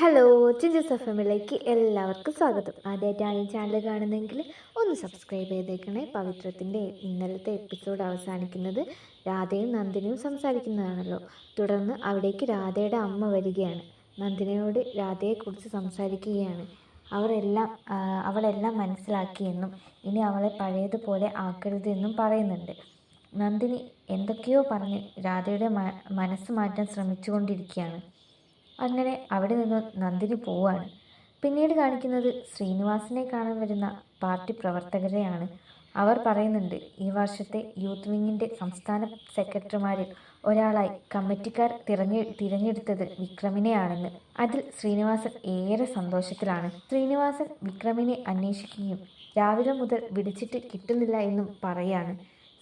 Hello, ജിൻജസ് എഫ്എമ്മിലേക്ക് എല്ലാവർക്കും സ്വാഗതം. ആദ്യമായിട്ടാണ് ഈ ചാനൽ കാണുന്നതെങ്കിൽ ഒന്ന് സബ്സ്ക്രൈബ് ചെയ്തേക്കണേ. പവിത്രത്തിൻ്റെ ഇന്നലത്തെ എപ്പിസോഡ് അവസാനിക്കുന്നത് രാധയും നന്ദിനിയും സംസാരിക്കുന്നതാണല്ലോ. തുടർന്ന് അവിടേക്ക് രാധയുടെ അമ്മ വരികയാണ്. നന്ദിനിയോട് രാധയെക്കുറിച്ച് സംസാരിക്കുകയാണ്. അവളെല്ലാം മനസ്സിലാക്കിയെന്നും ഇനി അവളെ പഴയതുപോലെ ആക്കരുതെന്നും പറയുന്നുണ്ട്. നന്ദിനി എന്തൊക്കെയോ പറഞ്ഞ് രാധയുടെ മനസ്സ് മാറ്റാൻ ശ്രമിച്ചുകൊണ്ടിരിക്കുകയാണ്. അങ്ങനെ അവിടെ നിന്ന് നന്ദിനി പോവാണ്. പിന്നീട് കാണിക്കുന്നത് ശ്രീനിവാസിനെ കാണാൻ വരുന്ന പാർട്ടി പ്രവർത്തകരെയാണ്. അവർ പറയുന്നുണ്ട്, ഈ വർഷത്തെ യൂത്ത് വിങ്ങിൻ്റെ സംസ്ഥാന സെക്രട്ടറിമാരിൽ ഒരാളായി കമ്മിറ്റിക്കാർ തിരഞ്ഞെടുത്തത് വിക്രമിനെയാണെന്ന്. അതിൽ ശ്രീനിവാസൻ ഏറെ സന്തോഷത്തിലാണ്. ശ്രീനിവാസൻ വിക്രമിനെ അന്വേഷിക്കുകയും രാവിലെ മുതൽ വിളിച്ചിട്ട് കിട്ടുന്നില്ല എന്നും പറയാണ്.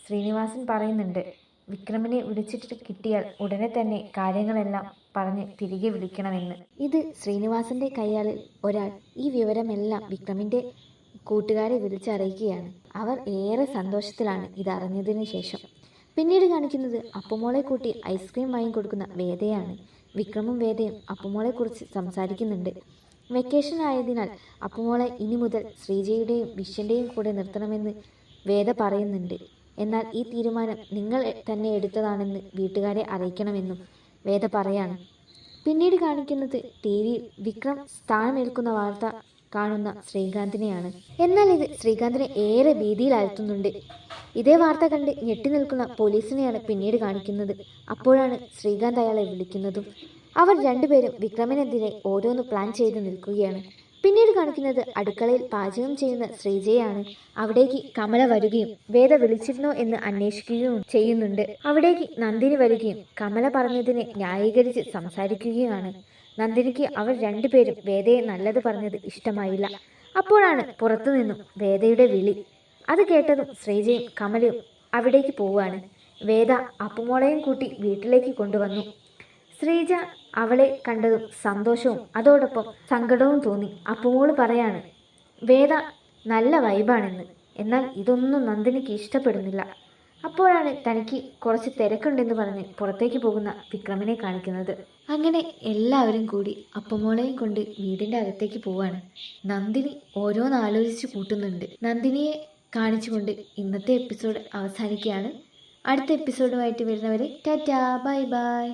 ശ്രീനിവാസൻ പറയുന്നുണ്ട്, വിക്രമിനെ വിളിച്ചിട്ട് കിട്ടിയാൽ ഉടനെ തന്നെ കാര്യങ്ങളെല്ലാം പറഞ്ഞ് തിരികെ വിളിക്കണമെന്ന്. ഇത് ശ്രീനിവാസന്റെ കയ്യാളിൽ ഒരാൾ ഈ വിവരമെല്ലാം വിക്രമിന്റെ കൂട്ടുകാരെ വിളിച്ചറിയിക്കുകയാണ്. അവർ ഏറെ സന്തോഷത്തിലാണ് ഇതറിഞ്ഞതിന് ശേഷം. പിന്നീട് കാണിക്കുന്നത് അപ്പുമോളെ കൂട്ടി ഐസ്ക്രീം വാങ്ങിക്കൊടുക്കുന്ന വേദയാണ്. വിക്രമും വേദയും അപ്പുമോളെക്കുറിച്ച് സംസാരിക്കുന്നുണ്ട്. വെക്കേഷൻ ആയതിനാൽ അപ്പുമോളെ ഇനി മുതൽ ശ്രീജയുടെയും വിശ്വന്റെയും കൂടെ നിർത്തണമെന്ന് വേദ പറയുന്നുണ്ട്. എന്നാൽ ഈ തീരുമാനം നിങ്ങൾ തന്നെ എടുത്തതാണെന്ന് വീട്ടുകാരെ അറിയിക്കണമെന്നും വേദ പറയാണ്. പിന്നീട് കാണിക്കുന്നത് ടിവിയിൽ വിക്രം സ്ഥാനമേൽക്കുന്ന വാർത്ത കാണുന്ന ശ്രീകാന്തിനെയാണ്. എന്നാൽ ഇത് ശ്രീകാന്തിനെ ഏറെ ഭീതിയിലാഴ്ത്തുന്നുണ്ട്. ഇതേ വാർത്ത കണ്ട് ഞെട്ടി നിൽക്കുന്ന പോലീസിനെയാണ് പിന്നീട് കാണിക്കുന്നത്. അപ്പോഴാണ് ശ്രീകാന്ത് അയാളെ വിളിക്കുന്നതും. അവർ രണ്ടുപേരും വിക്രമിനെതിരെ ഓരോന്ന് പ്ലാൻ ചെയ്ത് നിൽക്കുകയാണ്. പിന്നീട് കാണിക്കുന്നത് അടുക്കളയിൽ പാചകം ചെയ്യുന്ന ശ്രീജയാണ്. അവിടേക്ക് കമല വരികയും വേദ വിളിച്ചിരുന്നോ എന്ന് അന്വേഷിക്കുകയും ചെയ്യുന്നുണ്ട്. അവിടേക്ക് നന്ദിനി വരികയും കമല പറഞ്ഞതിനെ ന്യായീകരിച്ച് സംസാരിക്കുകയാണ്. നന്ദിനിക്ക് അവർ രണ്ടുപേരും വേദയെ നല്ലത് പറഞ്ഞത് ഇഷ്ടമായില്ല. അപ്പോഴാണ് പുറത്തുനിന്നും വേദയുടെ വിളി. അത് കേട്ടതും ശ്രീജയും കമലയും അവിടേക്ക് പോവുകയാണ്. വേദ അപ്പുമോളെയും കൂട്ടി വീട്ടിലേക്ക് കൊണ്ടുവന്നു. ശ്രീജ അവളെ കണ്ടതും സന്തോഷവും അതോടൊപ്പം സങ്കടവും തോന്നി. അപ്പുമോള് പറയാണ്, വേദ നല്ല വൈബാണെന്ന്. എന്നാൽ ഇതൊന്നും നന്ദിനിക്ക് ഇഷ്ടപ്പെടുന്നില്ല. അപ്പോഴാണ് തനിക്ക് കുറച്ച് തിരക്കുണ്ടെന്ന് പറഞ്ഞ് പുറത്തേക്ക് പോകുന്ന വിക്രമിനെ കാണിക്കുന്നത്. അങ്ങനെ എല്ലാവരും കൂടി അപ്പുമോളെയും കൊണ്ട് വീടിൻ്റെ അകത്തേക്ക് പോവാണ്. നന്ദിനി ഓരോന്ന് ആലോചിച്ച് കൂട്ടുന്നുണ്ട്. നന്ദിനിയെ കാണിച്ചുകൊണ്ട് ഇന്നത്തെ എപ്പിസോഡ് അവസാനിക്കുകയാണ്. അടുത്ത എപ്പിസോഡുമായിട്ട് വരുന്നവരെ ടാറ്റാ, ബൈ ബൈ.